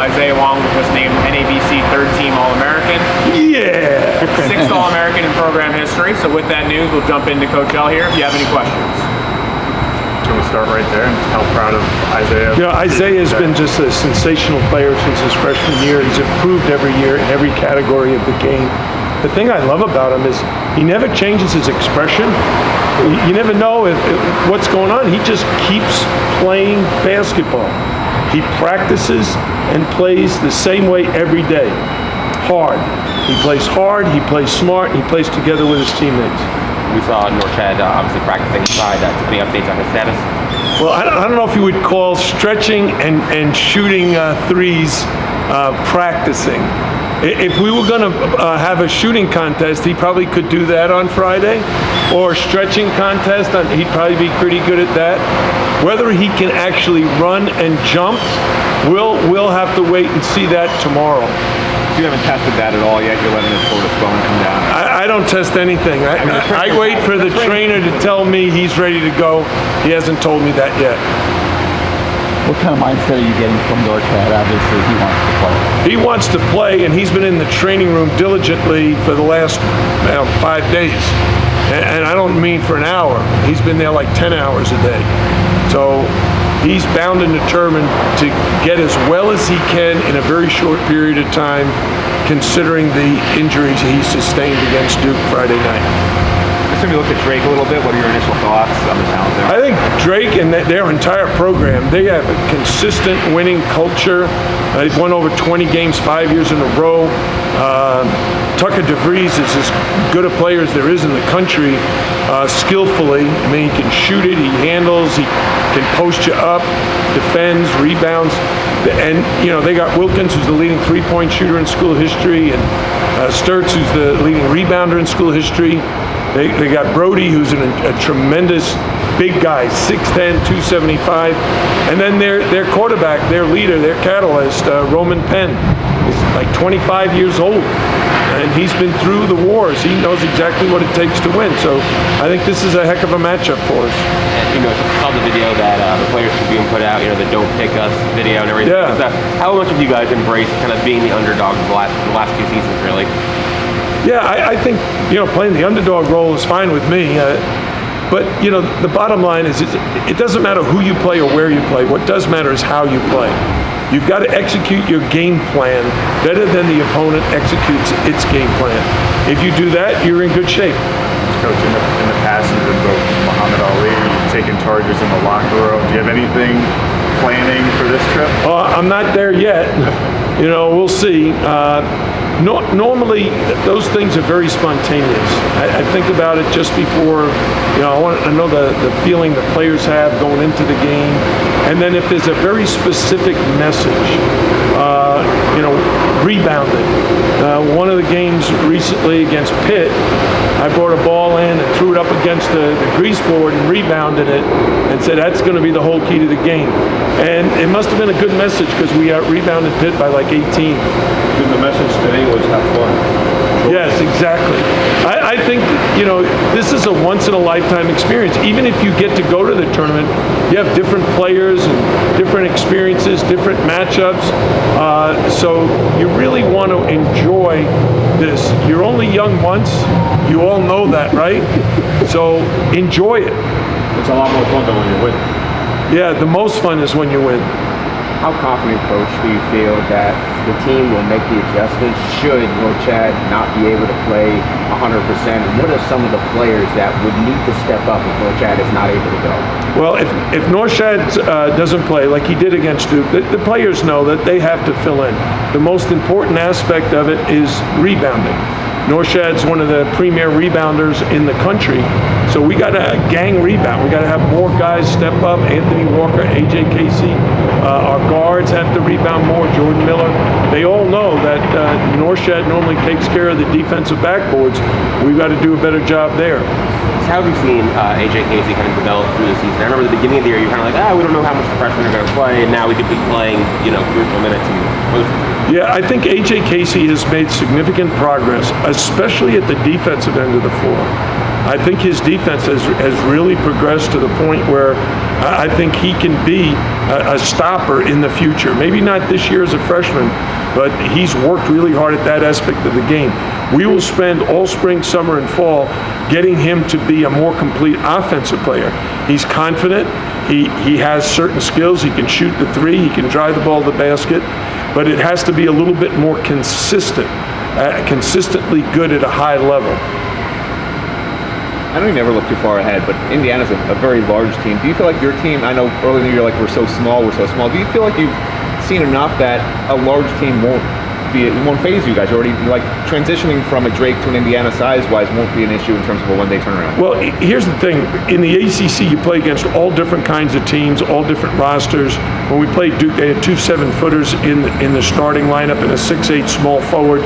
Isaiah Wong was named NABC third team All-American. Yeah! Sixth All-American in program history. So with that news, we'll jump into Coach L here if you have any questions. Can we start right there? How proud of Isaiah? You know, Isaiah has been just a sensational player since his freshman year. He's improved every year in every category of the game. The thing I love about him is he never changes his expression. You never know what's going on. He just keeps playing basketball. He practices and plays the same way every day. Hard. He plays hard, he plays smart, he plays together with his teammates. We saw Norchad obviously practicing inside. Any updates on his status? Well, I don't know if you would call stretching and shooting threes practicing. If we were going to have a shooting contest, he probably could do that on Friday, or stretching contest, he'd probably be pretty good at that. Whether he can actually run and jump, we'll have to wait and see that tomorrow. You haven't tested that at all yet? You're letting his sort of phone come down? I don't test anything. I wait for the trainer to tell me he's ready to go. He hasn't told me that yet. What kind of mindset are you getting from Norchad? Obviously, he wants to play. He wants to play, and he's been in the training room diligently for the last 5 days. And I don't mean for an hour. He's been there like 10 hours a day. So he's bound and determined to get as well as he can in a very short period of time, considering the injuries he sustained against Duke Friday night. Just maybe look at Drake a little bit. What are your initial thoughts on the talent there? I think Drake and their entire program, they have a consistent winning culture. They've won over 20 games 5 years in a row. Tucker DeVries is as good a player as there is in the country, skillfully. I mean, he can shoot it, he handles, he can post you up, defends, rebounds. And, you know, they got Wilkins, who's the leading three-point shooter in school history, and Sturtz, who's the leading rebounder in school history. They got Brody, who's a tremendous big guy, 6'10", 275. And then their quarterback, their leader, their catalyst, Roman Penn, is like 25 years old. And he's been through the wars. He knows exactly what it takes to win. So I think this is a heck of a matchup for us. And, saw the video that the players should be put out, the Don't Pick Us video and everything. Yeah. How much have you guys embraced kind of being the underdog the last few seasons, really? Yeah, I think, playing the underdog role is fine with me. But, the bottom line is it doesn't matter who you play or where you play. What does matter is how you play. You've got to execute your game plan better than the opponent executes its game plan. If you do that, you're in good shape. Coach, in the past, you've been both Muhammad Ali, you've taken charges in the locker room. Do you have anything planning for this trip? I'm not there yet. We'll see. Normally, those things are very spontaneous. I think about it just before, I want to know the feeling the players have going into the game. And then if there's a very specific message, rebound it. One of the games recently against Pitt, I brought a ball in and threw it up against the grease board and rebounded it and said that's going to be the whole key to the game. And it must have been a good message because we rebounded Pitt by like 18. And the message today was have fun. Yes, exactly. I think, this is a once-in-a-lifetime experience. Even if you get to go to the tournament, you have different players and different experiences, different matchups. So you really want to enjoy this. You're only young once. You all know that, right? So enjoy it. It's a lot more fun than when you win. Yeah, the most fun is when you win. How confident, Coach, do you feel that the team will make the adjustments should Norchad not be able to play 100%? And what are some of the players that would need to step up if Norchad is not able to go? Well, if Norchad doesn't play like he did against Duke, the players know that they have to fill in. The most important aspect of it is rebounding. Norchad's one of the premier rebounders in the country, so we got to gang rebound. We got to have more guys step up. Anthony Walker, AJ Casey, our guards have to rebound more. Jordan Miller. They all know that Norchad normally takes care of the defensive backboards. We've got to do a better job there. So how have you seen AJ Casey kind of develop through the season? I remember at the beginning of the year, you're kind of like, we don't know how much the freshmen are going to play, and now we could be playing, crucial minutes and most. Yeah, I think AJ Casey has made significant progress, especially at the defensive end of the floor. I think his defense has really progressed to the point where I think he can be a stopper in the future. Maybe not this year as a freshman, but he's worked really hard at that aspect of the game. We will spend all spring, summer, and fall getting him to be a more complete offensive player. He's confident. He has certain skills. He can shoot the three. He can drive the ball to the basket. But it has to be a little bit more consistent, consistently good at a high level. I know you never look too far ahead, but Indiana's a very large team. Do you feel like your team, I know earlier in the year, like, we're so small. Do you feel like you've seen enough that a large team won't phase you guys? Already, like, transitioning from a Drake to an Indiana size-wise won't be an issue in terms of a one-day turnaround? Well, here's the thing. In the ACC, you play against all different kinds of teams, all different rosters. When we played Duke, they had 2 7-footers in the starting lineup and a 6'8" small forward,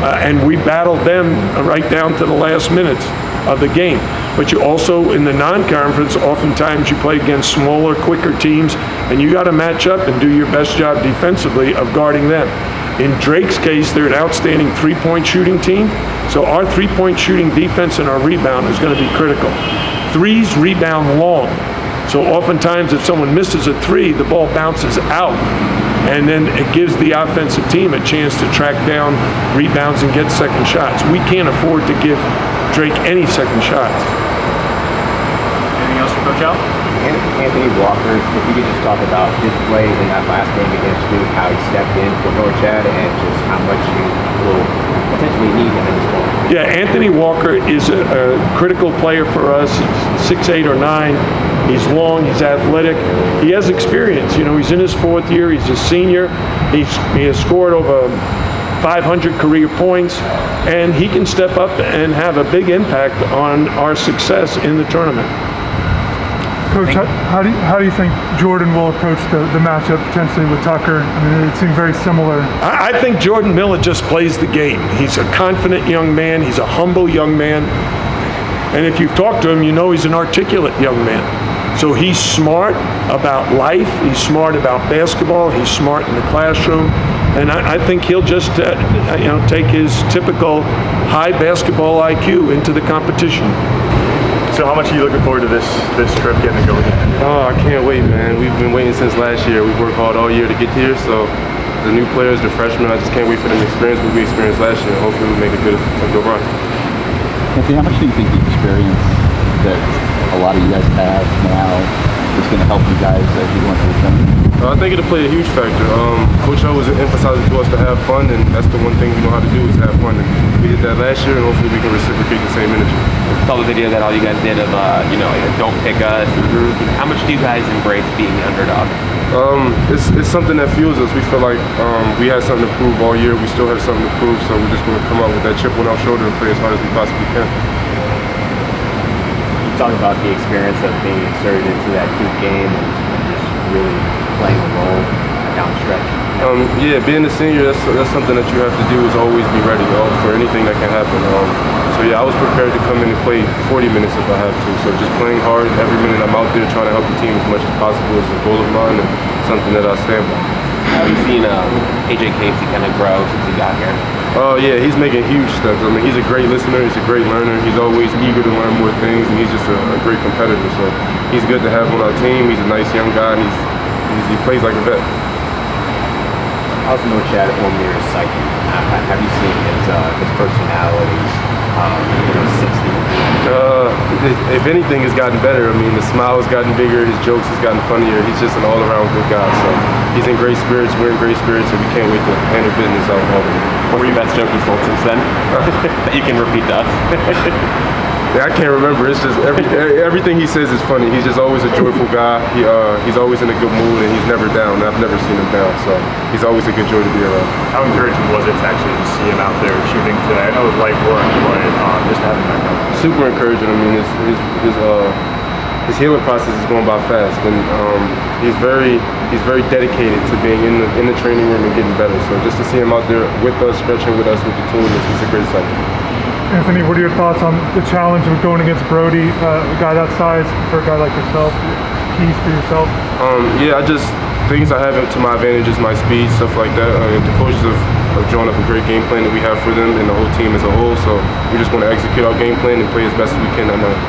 and we battled them right down to the last minutes of the game. But you also, in the non-conference, oftentimes you play against smaller, quicker teams, and you got to match up and do your best job defensively of guarding them. In Drake's case, they're an outstanding three-point shooting team, so our three-point shooting defense and our rebound is going to be critical. Threes rebound long, so oftentimes if someone misses a three, the ball bounces out, and then it gives the offensive team a chance to track down rebounds and get second shots. We can't afford to give Drake any second shots. Anything else for Coach Al? Anthony Walker, if you could just talk about his play in that last game against Duke, how he stepped in for Norchad, and just how much you will potentially need him in this moment. Yeah, Anthony Walker is a critical player for us. He's 6'8" or 9". He's long, he's athletic. He has experience. You know, he's in his 4th year. He's a senior. He has scored over 500 career points, and he can step up and have a big impact on our success in the tournament. Coach, how do you think Jordan will approach the matchup potentially with Tucker? I mean, it seemed very similar. I think Jordan Miller just plays the game. He's a confident young man. He's a humble young man. And if you've talked to him, you know he's an articulate young man. So he's smart about life. He's smart about basketball. He's smart in the classroom. And I think he'll just take his typical high basketball IQ into the competition. So how much are you looking forward to this trip getting to go again? Oh, I can't wait, man. We've been waiting since last year. We've worked hard all year to get here, so the new players, the freshmen, I just can't wait for them to experience what we experienced last year. Hopefully we make a good run. Anthony, how much do you think the experience that a lot of you guys have now is going to help you guys as you go into the tournament? I think it'll play a huge factor. Coach O was emphasizing to us to have fun, and that's the one thing we know how to do is have fun. And we did that last year, and hopefully we can reciprocate the same energy. I saw the video that all you guys did of, don't pick us. How much do you guys embrace being the underdog? It's something that fuels us. We feel like we had something to prove all year. We still have something to prove, so we're just going to come out with that chip on our shoulder and play as hard as we possibly can. You talk about the experience of being inserted into that Duke game and just really playing a role down the stretch. Yeah, being a senior, that's something that you have to do is always be ready for anything that can happen. So yeah, I was prepared to come in and play 40 minutes if I have to. So just playing hard every minute I'm out there trying to help the team as much as possible is a goal of mine and something that I stand by. How have you seen AJ Casey kind of grow since he got here? Oh yeah, he's making huge steps. I mean, he's a great listener, he's a great learner, he's always eager to learn more things, and he's just a great competitor. So he's good to have on our team. He's a nice young guy, and he plays like a vet. How's Norchad Omier psyche? Have you seen his personality since the if anything, it's gotten better. I mean, the smile has gotten bigger, his jokes has gotten funnier. He's just an all-around good guy. So he's in great spirits, we're in great spirits, and we can't wait to handle business out of all of it. What were your best joke you've told since then that you can repeat to us? Yeah, I can't remember. It's just everything he says is funny. He's just always a joyful guy. He's always in a good mood, and he's never down. I've never seen him down, so he's always a good joy to be around. How encouraging was it to actually see him out there shooting today? I know it was light work, but just to have him back out. Super encouraging. I mean, his healing process is going by fast, and he's very dedicated to being in the training room and getting better. So just to see him out there with us, stretching with us with the team, it's a great sight. Anthony, what are your thoughts on the challenge of going against Brody, a guy that size, for a guy like yourself? Keys for yourself? Yeah, things I have to my advantage is my speed, stuff like that. The coaches have drawing up a great game plan that we have for them and the whole team as a whole. So we just want to execute our game plan and play as best as we can that night.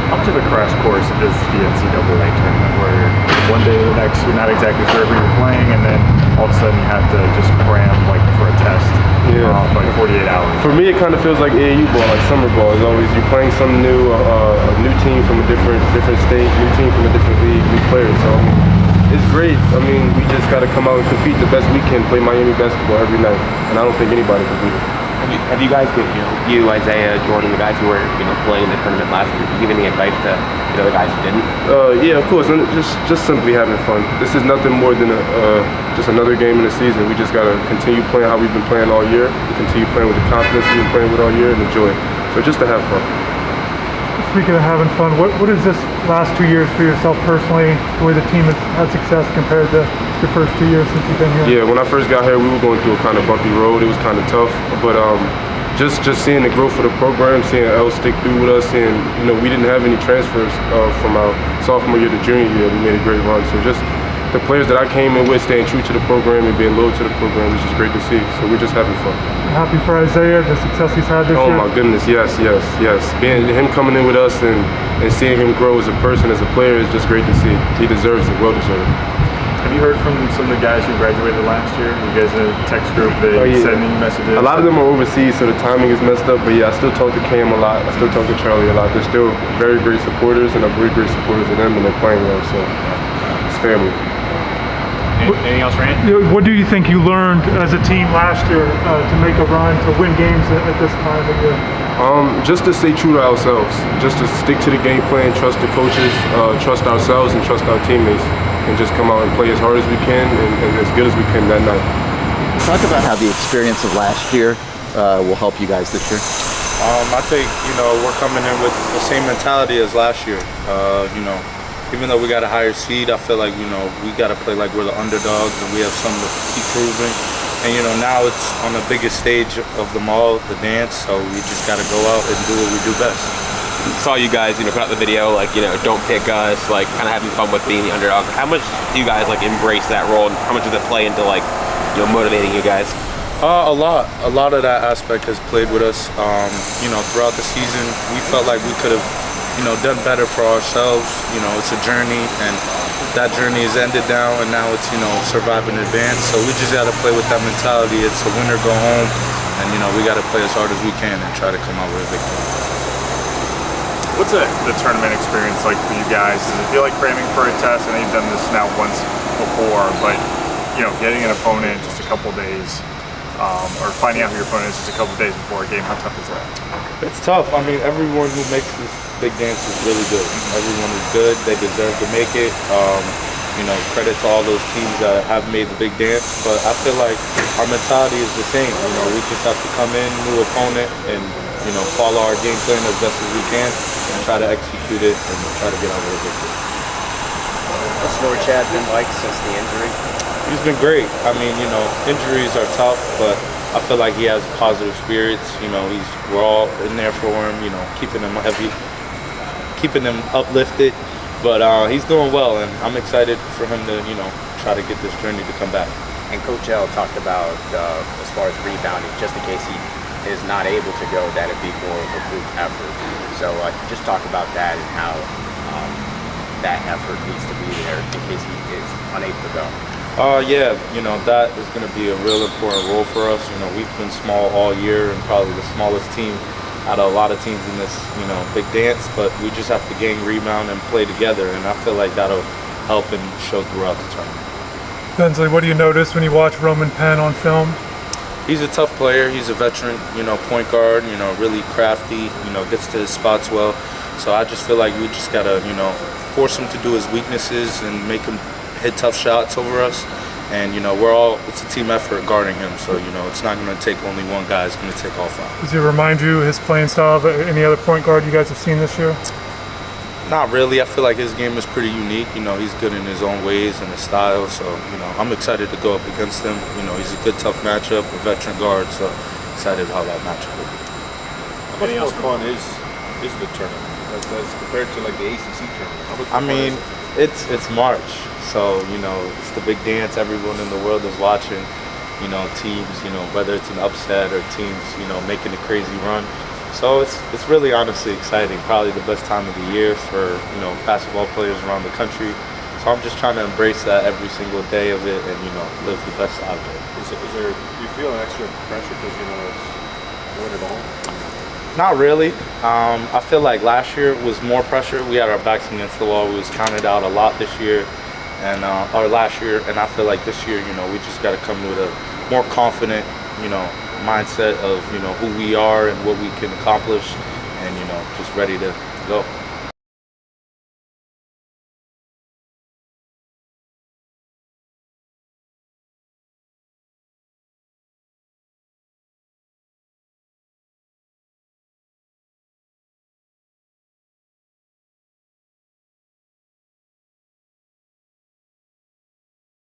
How much of a crash course is the NCAA tournament where one day to the next you're not exactly sure who you're playing, and then all of a sudden you have to just cram like for a test for like 48 hours? For me, it kind of feels like AAU ball, like summer ball. It's always you're playing some new, a new team from a different state, new team from a different league, new players. So I mean, it's great. I mean, we just got to come out and compete the best we can, play Miami basketball every night, and I don't think anybody can beat it. Have you guys, you, Isaiah, Jordan, the guys who were playing in the tournament last year, give any advice to the guys who didn't? Yeah, of course. And just simply having fun. This is nothing more than just another game in the season. We just gotta continue playing how we've been playing all year. Continue playing with the confidence we've been playing with all year and enjoy it. So just to have fun. Speaking of having fun, what is this last 2 years for yourself personally, the way the team has had success compared to your first 2 years since you've been here? Yeah, when I first got here, we were going through a kind of bumpy road. It was kind of tough, but just seeing the growth of the program, seeing Elle stick through with us, and we didn't have any transfers from our sophomore year to junior year. We made a great run. So just the players that I came in with, staying true to the program and being loyal to the program, is just great to see. So we're just having fun. Happy for Isaiah, the success he's had this year? Oh my goodness, yes. Being him coming in with us and seeing him grow as a person, as a player, is just great to see. He deserves it, well deserved. Have you heard from some of the guys who graduated last year? You guys in a text group, they sending messages? A lot of them are overseas, so the timing is messed up, but yeah, I still talk to Cam a lot. I still talk to Charlie a lot. They're still very great supporters, and I'm very great supporters of them, and they're playing well, so it's family. Anything else, Rand? What do you think you learned as a team last year to make a run, to win games at this time of year? Just to stay true to ourselves, just to stick to the game plan, trust the coaches, trust ourselves, and trust our teammates, and just come out and play as hard as we can and as good as we can that night. Talk about how the experience of last year will help you guys this year. I think, we're coming in with the same mentality as last year. Even though we got a higher seed, I feel like, we got to play like we're the underdogs and we have something to keep proving. And, now it's on the biggest stage of them all, the dance, so we just got to go out and do what we do best. Saw you guys, put out the video, don't pick us, kind of having fun with being the underdog. How much do you guys, embrace that role, and how much does it play into, motivating you guys? A lot of that aspect has played with us. Throughout the season, we felt like we could have, done better for ourselves. It's a journey, and that journey is ended now, and now it's, survive and advance. So we just got to play with that mentality. It's a win or go home, and, we got to play as hard as we can and try to come out with a victory. What's the tournament experience like for you guys? Does it feel like cramming for a test? I know you've done this now once before, but getting an opponent just a couple days, or finding out who your opponent is just a couple days before a game, how tough is that? It's tough. I mean, everyone who makes this big dance is really good. Everyone is good. They deserve to make it. Credit to all those teams that have made the big dance. But I feel like our mentality is the same. We just have to come in, new opponent, and follow our game plan as best as we can and try to execute it and try to get out with a victory. What's Norchad been like since the injury? He's been great. I mean, injuries are tough, but I feel like he has positive spirits. We're all in there for him, keeping him heavy, keeping him uplifted. But he's doing well, and I'm excited for him to, try to get this journey to come back. And Coach L talked about, as far as rebounding, just in case he is not able to go, that'd be more of a group effort. So just talk about that and how that effort needs to be there in case he is unable to go. Yeah, that is going to be a real important role for us. We've been small all year and probably the smallest team out of a lot of teams in this, big dance, but we just have to gain rebound and play together, and I feel like that'll help and show throughout the tournament. Bensley, what do you notice when you watch Roman Penn on film? He's a tough player. He's a veteran, point guard, really crafty, gets to his spots well. So I just feel like we just got to, force him to do his weaknesses and make him hit tough shots over us. And, it's a team effort guarding him. So, it's not going to take only one guy. It's going to take all five. Does he remind you his playing style of any other point guard you guys have seen this year? Not really. I feel like his game is pretty unique. He's good in his own ways and his style. So, I'm excited to go up against him. He's a good, tough matchup, a veteran guard. So, excited how that matchup will be. How much more fun is the tournament as compared to like the ACC tournament? I mean, it's March. So, it's the big dance everyone in the world is watching. teams, whether it's an upset or teams, making a crazy run. So it's really honestly exciting. Probably the best time of the year for basketball players around the country. So I'm just trying to embrace that every single day of it and live the best out of it. Do you feel an extra pressure because it's win it all? Not really. I feel like last year was more pressure. We had our backs against the wall. We was counted out a lot this year, and or last year. And I feel like this year, we just got to come with a more confident, mindset of who we are and what we can accomplish, and just ready to go.